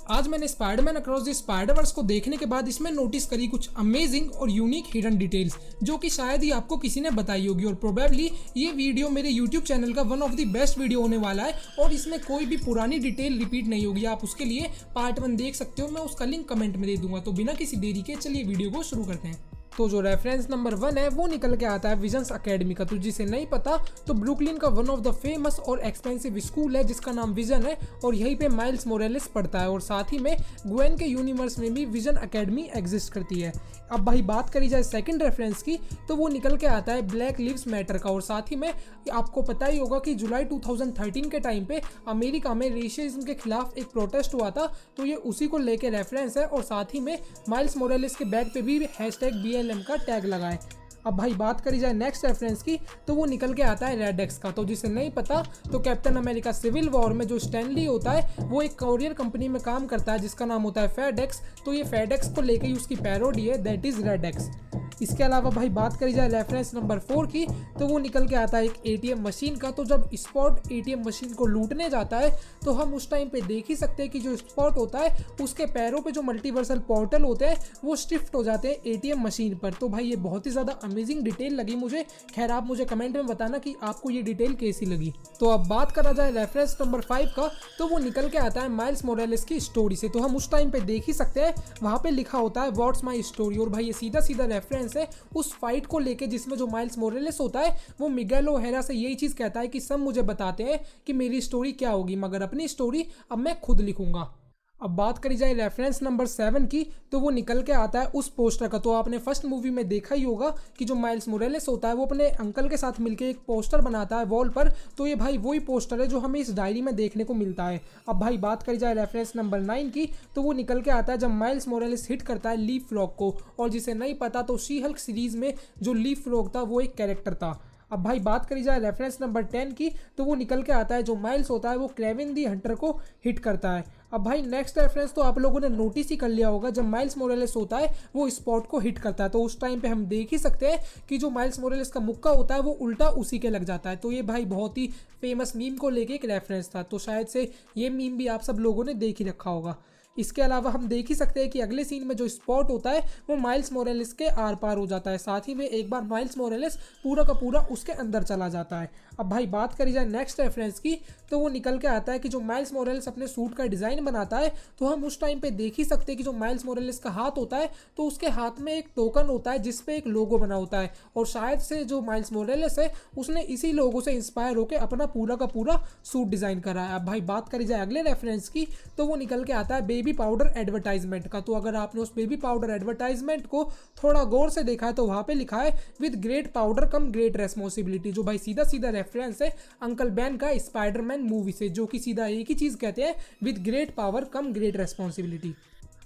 आज मैंने Spiderman across the Spider-Verse को देखने के बाद इसमें नोटिस करी कुछ अमेजिंग और यूनिक हिडन डिटेल्स जो कि शायद ही आपको किसी ने बताई होगी। और प्रोबेबली ये वीडियो मेरे यूट्यूब चैनल का one of the best video होने वाला है और इसमें कोई भी पुरानी डिटेल रिपीट नहीं होगी। आप उसके लिए पार्ट 1 देख सकते हो, मैं उसका लिंक कमेंट में दे दूंगा। तो बिना किसी देरी के चलिए वीडियो को शुरू करते हैं। तो जो रेफरेंस नंबर 1 है वो निकल के आता है विजन्स एकेडमी का। तो जिसे नहीं पता तो ब्रुकलिन का वन ऑफ द फेमस और एक्सपेंसिव स्कूल है जिसका नाम विजन है और यहीं पे माइल्स मोरेलिस पढ़ता है। और साथ ही में ग्वेन के यूनिवर्स में भी विजन एकेडमी एग्जिस्ट करती है। अब भाई बात करी जाए सेकंड रेफरेंस की तो वो निकल के आता है ब्लैक लिव्स मैटर का। और साथ ही में आपको पता ही होगा कि जुलाई 2013 के टाइम पे अमेरिका में रेशिज्म के खिलाफ एक प्रोटेस्ट हुआ था, तो ये उसी को लेके रेफरेंस है। और साथ ही में माइल्स मोरेलिस के बैग पे भी #BLM का टैग लगा है। अब भाई बात करी जाए नेक्स्ट रेफरेंस की तो वो निकल के आता है रेड एक्स का। तो जिसे नहीं पता तो कैप्टन अमेरिका सिविल वॉर में जो स्टैनली होता है वो एक कोरियर कंपनी में काम करता है जिसका नाम होता है फेडेक्स। तो ये फेडेक्स को लेके ही उसकी पैरोडी है, दैट इज रेड एक्स। इसके अलावा भाई बात करी जाए रेफरेंस नंबर 4 की तो वो निकल के आता है एक ATM मशीन का। तो जब स्पॉट ATM मशीन को लूटने जाता है तो हम उस टाइम पे देख ही सकते हैं कि जो स्पॉट होता है उसके पैरों पे जो मल्टीवर्सल पोर्टल होते हैं वो शिफ्ट हो जाते हैं ATM मशीन पर। तो भाई ये बहुत ही ज़्यादा अमेजिंग डिटेल लगी मुझे। खैर आप मुझे कमेंट में बताना कि आपको ये डिटेल कैसी लगी। तो अब बात करा जाए रेफरेंस नंबर 5 का तो वो निकल के आता है माइल्स मोरेलिस की स्टोरी से। तो हम उस टाइम पे देख ही सकते हैं वहाँ पे लिखा होता है व्हाट्स माई स्टोरी। और भाई ये सीधा सीधा रेफरेंस है उस फाइट को लेके जिसमें जो माइल्स मोरेलिस होता है वो मिगेल ओहेरा से यही चीज कहता है कि सब मुझे बताते हैं कि मेरी स्टोरी क्या होगी, मगर अपनी स्टोरी अब मैं खुद लिखूंगा। अब बात करी जाए रेफरेंस नंबर 7 की तो वो निकल के आता है उस पोस्टर का। तो आपने फर्स्ट मूवी में देखा ही होगा कि जो माइल्स मोरेलिस होता है वो अपने अंकल के साथ मिलकर एक पोस्टर बनाता है वॉल पर। तो ये भाई वही पोस्टर है जो हमें इस डायरी में देखने को मिलता है। अब भाई बात करी जाए रेफरेंस नंबर 9 की तो वो निकल के आता है जब माइल्स मोरेलिस हिट करता है लीफ फ्रॉग को। और जिसे नहीं पता तो शी हल्क सीरीज में जो लीफ फ्रॉग था वो एक कैरेक्टर था। अब भाई बात करी जाए रेफरेंस नंबर 10 की तो वो निकल के आता है जो माइल्स होता है वो क्रेविन दी हंटर को हिट करता है। अब भाई नेक्स्ट रेफरेंस तो आप लोगों ने नोटिस ही कर लिया होगा, जब माइल्स मोरेलिस होता है वो स्पॉट को हिट करता है तो उस टाइम पे हम देख ही सकते हैं कि जो माइल्स मोरेलिस का मुक्का होता है वो उल्टा उसी के लग जाता है। तो ये भाई बहुत ही फेमस मीम को लेके एक रेफरेंस था। तो शायद से ये मीम भी आप सब लोगों ने देख ही रखा होगा। इसके अलावा हम देख ही सकते हैं कि अगले सीन में जो स्पॉट होता है वो माइल्स मोरेलिस के आर पार हो जाता है। साथ ही में एक बार माइल्स मोरेलिस पूरा का पूरा उसके अंदर चला जाता है। अब भाई बात करी जाए नेक्स्ट रेफरेंस की तो वो निकल के आता है कि जो माइल्स मोरेलिस अपने सूट का डिज़ाइन बनाता है तो हम उस टाइम पे देख ही सकते हैं कि जो माइल्स मोरेलिस का हाथ होता है तो उसके हाथ में एक टोकन होता है जिसपे एक लोगो बना होता है। और शायद से जो माइल्स मोरेलिस है उसने इसी लोगो से इंस्पायर होकर अपना पूरा का पूरा सूट डिज़ाइन करा है। अब भाई बात करी जाए अगले रेफरेंस की तो वो निकल के आता है बेबी पाउडर एडवर्टाइजमेंट का। तो अगर आपने उस बेबी पाउडर एडवर्टाइजमेंट को थोड़ा गौर से देखा है तो वहां पे लिखा है with great powder come great responsibility, जो भाई सीधा सीधा रेफरेंस है अंकल बैन का स्पाइडरमैन मूवी से, जो कि सीधा एक ही चीज कहते हैं with great power come great responsibility.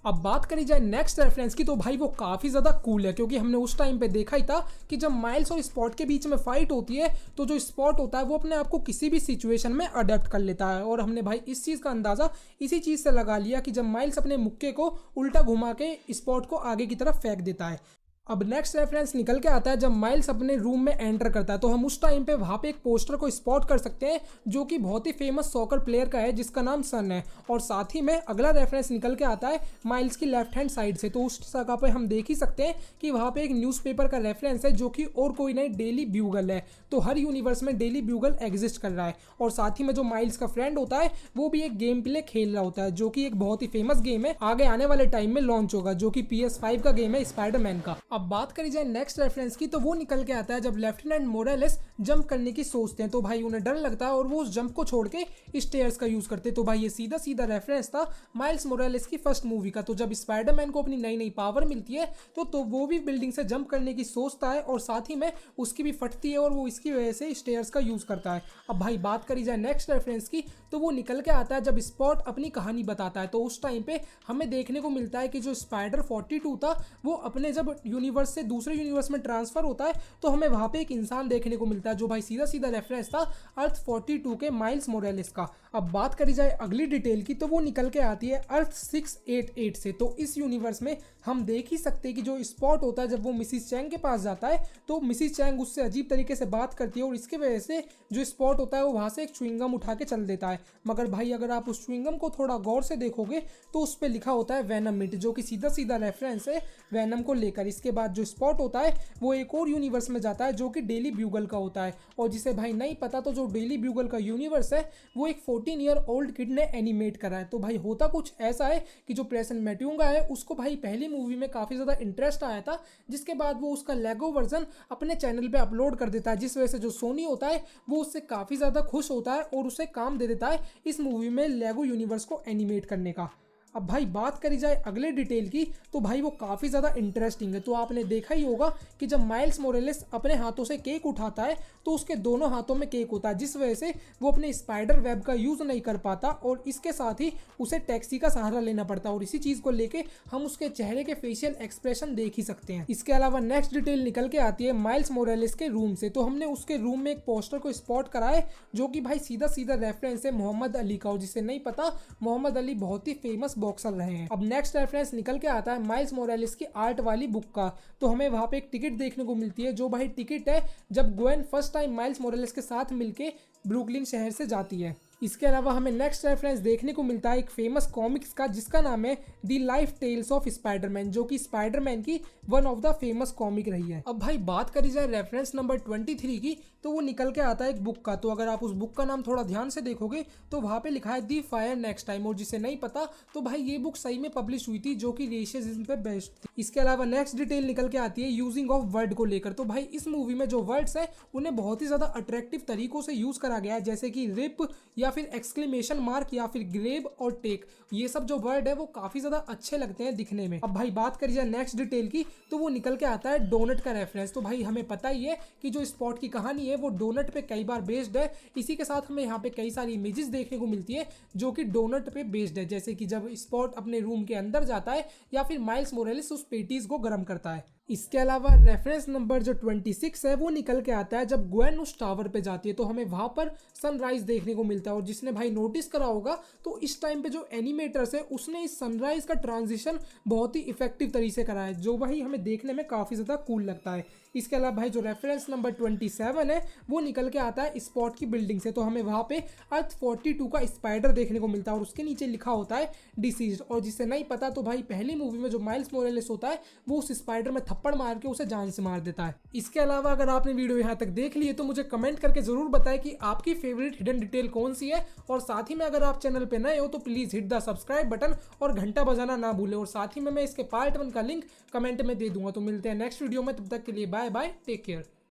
अब बात करी जाए नेक्स्ट रेफरेंस की तो भाई वो काफ़ी ज़्यादा कूल है क्योंकि हमने उस टाइम पे देखा ही था कि जब माइल्स और स्पॉट के बीच में फाइट होती है तो जो स्पॉट होता है वो अपने आप को किसी भी सिचुएशन में अडेप्ट कर लेता है। और हमने भाई इस चीज़ का अंदाज़ा इसी चीज़ से लगा लिया कि जब माइल्स अपने मुक्के को उल्टा घुमा के स्पॉट को आगे की तरफ फेंक देता है। अब नेक्स्ट रेफरेंस निकल के आता है जब माइल्स अपने रूम में एंटर करता है तो हम उस टाइम पे वहाँ पे एक पोस्टर को स्पॉट कर सकते हैं जो कि बहुत ही फेमस सॉकर प्लेयर का है जिसका नाम सन है। और साथ ही में अगला रेफरेंस निकल के आता है माइल्स की लेफ्ट हैंड साइड से। तो उस जगह पे हम देख ही सकते हैं कि वहाँ पे एक न्यूज़पेपर का रेफरेंस है जो कि और कोई नहीं डेली ब्यूगल है। तो हर यूनिवर्स में डेली ब्यूगल एग्जिस्ट कर रहा है। और साथ ही में जो माइल्स का फ्रेंड होता है वो भी एक गेम प्ले खेल रहा होता है जो कि एक बहुत ही फेमस गेम है, आगे आने वाले टाइम में लॉन्च होगा, जो कि PS5 का गेम है स्पाइडरमैन का। अब बात करी जाए नेक्स्ट रेफरेंस की तो वो निकल के आता है जब लेफ्टिनेंट मोरेलिस जंप करने की सोचते हैं तो भाई उन्हें डर लगता है और वो उस जंप को छोड़ के स्टेयर्स का यूज करते हैं। तो भाई ये सीधा सीधा रेफरेंस था माइल्स मोरेलिस की फर्स्ट मूवी का। तो जब स्पाइडरमैन को अपनी नई नई पावर मिलती है तो वो भी बिल्डिंग से जंप करने की सोचता है और साथ ही में उसकी भी फटती है और वो इसकी वजह से स्टेयर्स का यूज करता है। अब भाई बात करी जाए नेक्स्ट रेफरेंस की तो वो निकल के आता है जब स्पॉट अपनी कहानी बताता है। तो उस टाइम पे हमें देखने को मिलता है कि जो स्पाइडर 42 था वो अपने जब यूनिवर्स से दूसरे यूनिवर्स में ट्रांसफर होता है तो हमें वहाँ पे एक इंसान देखने को मिलता है मिलता है, जो भाई सीधा सीधा रेफरेंस था अर्थ 42 के माइल्स मोरेलिस का। अब बात करी जाए अगली डिटेल की तो वो निकल के आती है अर्थ 688 से। तो इस यूनिवर्स में हम देख ही सकते हैं कि जो स्पॉट होता है जब वो मिसिस चैंग के पास जाता है तो मिसिस चैंग उससे अजीब तरीके से बात करती है और इसके वजह से जो स्पॉट होता है वो वहाँ से एक च्युइंगम उठा के चल देता है। मगर भाई अगर आप उस च्युइंगम को थोड़ा गौर से देखोगे तो उस पर लिखा होता है वेनम मिट, जो कि सीधा सीधा रेफरेंस है वेनम को लेकर। इसके बाद जो स्पॉट होता है वो एक और यूनिवर्स में जाता है जो कि डेली ब्यूगल का होता है, और जिसे भाई नहीं पता तो जो डेली ब्यूगल का यूनिवर्स है वो एक 14 ईयर ओल्ड किड ने एनिमेट करा है। तो भाई होता कुछ ऐसा है कि जो प्रेसेंट मैट्यूंगा है उसको भाई पहली मूवी में काफ़ी ज़्यादा इंटरेस्ट आया था, जिसके बाद वो उसका लेगो वर्जन अपने चैनल पे अपलोड कर देता है, जिस वजह से जो सोनी होता है वो उससे काफ़ी ज़्यादा खुश होता है और उसे काम दे देता है इस मूवी में लेगो यूनिवर्स को एनिमेट करने का। अब भाई बात करी जाए अगले डिटेल की तो भाई वो काफ़ी ज़्यादा इंटरेस्टिंग है। तो आपने देखा ही होगा कि जब माइल्स मोरेलिस अपने हाथों से केक उठाता है तो उसके दोनों हाथों में केक होता है, जिस वजह से वो अपने स्पाइडर वेब का यूज़ नहीं कर पाता और इसके साथ ही उसे टैक्सी का सहारा लेना पड़ता है, और इसी चीज़ को लेके हम उसके चेहरे के फेशियल एक्सप्रेशन देख ही सकते हैं। इसके अलावा नेक्स्ट डिटेल निकल के आती है माइल्स मोरेलिस के रूम से। तो हमने उसके रूम में एक पोस्टर को स्पॉट करा है जो कि भाई सीधा सीधा रेफरेंस है मोहम्मद अली का, और जिसे नहीं पता मोहम्मद अली बहुत ही फेमस बॉक्सर रहे हैं। अब नेक्स्ट रेफरेंस निकल के आता है माइल्स मोरेलिस की आर्ट वाली बुक का। तो हमें वहां पे एक टिकट देखने को मिलती है जो भाई टिकट है जब ग्वेन फर्स्ट टाइम माइल्स मोरेलिस के साथ मिलके ब्रुकलिन शहर से जाती है। इसके अलावा हमें नेक्स्ट रेफरेंस देखने को मिलता है एक फेमस कॉमिक्स का जिसका नाम है the life tales of Spiderman, जो कि स्पाइडरमैन की one of the famous comic रही है। अब भाई बात करी जाए रेफरेंस नंबर 23 की तो वो निकल के आता है एक बुक का। तो अगर आप उस बुक का नाम थोड़ा ध्यान से देखोगे तो वहाँ पे लिखा है दी फायर नेक्स्ट टाइम, और जिसे नहीं पता तो भाई ये बुक सही में पब्लिश हुई थी जो कि रेशिज्म पे बेस्ड थी। इसके अलावा नेक्स्ट डिटेल निकल के आती है यूजिंग ऑफ वर्ड को लेकर। तो भाई इस मूवी में जो वर्ड्स है उन्हें बहुत ही ज्यादा अट्रैक्टिव तरीकों से यूज करा गया है, जैसे कि रिप या फिर एक्सक्लेमेशन मार्क या फिर ग्रेब और टेक। ये सब जो वर्ड है वो काफी ज्यादा अच्छे लगते हैं दिखने में। अब भाई बात करी जाए नेक्स्ट डिटेल की तो वो निकल के आता है डोनट का रेफरेंस। तो भाई हमें पता ही है कि जो स्पॉट की कहानी है वो डोनट पे कई बार बेस्ड है। इसी के साथ हमें यहाँ पे कई सारी इमेजेस देखने को मिलती है जो कि डोनट पे बेस्ड है, जैसे कि जब स्पॉट अपने रूम के अंदर जाता है या फिर माइल्स मोरेलिस उस पेटीज को गर्म करता है। इसके अलावा रेफरेंस नंबर जो 26 है वो निकल के आता है जब ग्वेन उस टावर पे जाती है तो हमें वहां पर सनराइज देखने को मिलता है, और जिसने भाई नोटिस करा होगा तो इस टाइम पे जो एनिमेटर्स है उसने इस सनराइज का ट्रांजिशन बहुत ही इफेक्टिव तरीके से करा है, जो भाई हमें देखने में काफ़ी ज़्यादा कूल लगता है। इसके अलावा भाई जो रेफरेंस नंबर 27 है वो निकल के आता है स्पॉट की बिल्डिंग से। तो हमें वहाँ पे अर्थ 42 का स्पाइडर देखने को मिलता है और उसके नीचे लिखा होता है डिसीज्ड, और जिसे नहीं पता तो भाई पहली मूवी में जो माइल्स मोरेलिस होता है वो उस स्पाइडर में थप्पड़ मार के उसे जान से मार देता है। इसके अलावा अगर आपने वीडियो यहाँ तक देख ली है तो मुझे कमेंट करके जरूर बताएं कि आपकी फेवरेट हिडन डिटेल कौन सी है, और साथ ही में अगर आप चैनल पे नए हो तो please hit the subscribe button और घंटा बजाना ना भूलें, और साथ ही में मैं इसके पार्ट 1 का लिंक कमेंट में दे दूंगा। तो मिलते हैं नेक्स्ट वीडियो में, तब तक के लिए बाय बाय, टेक केयर।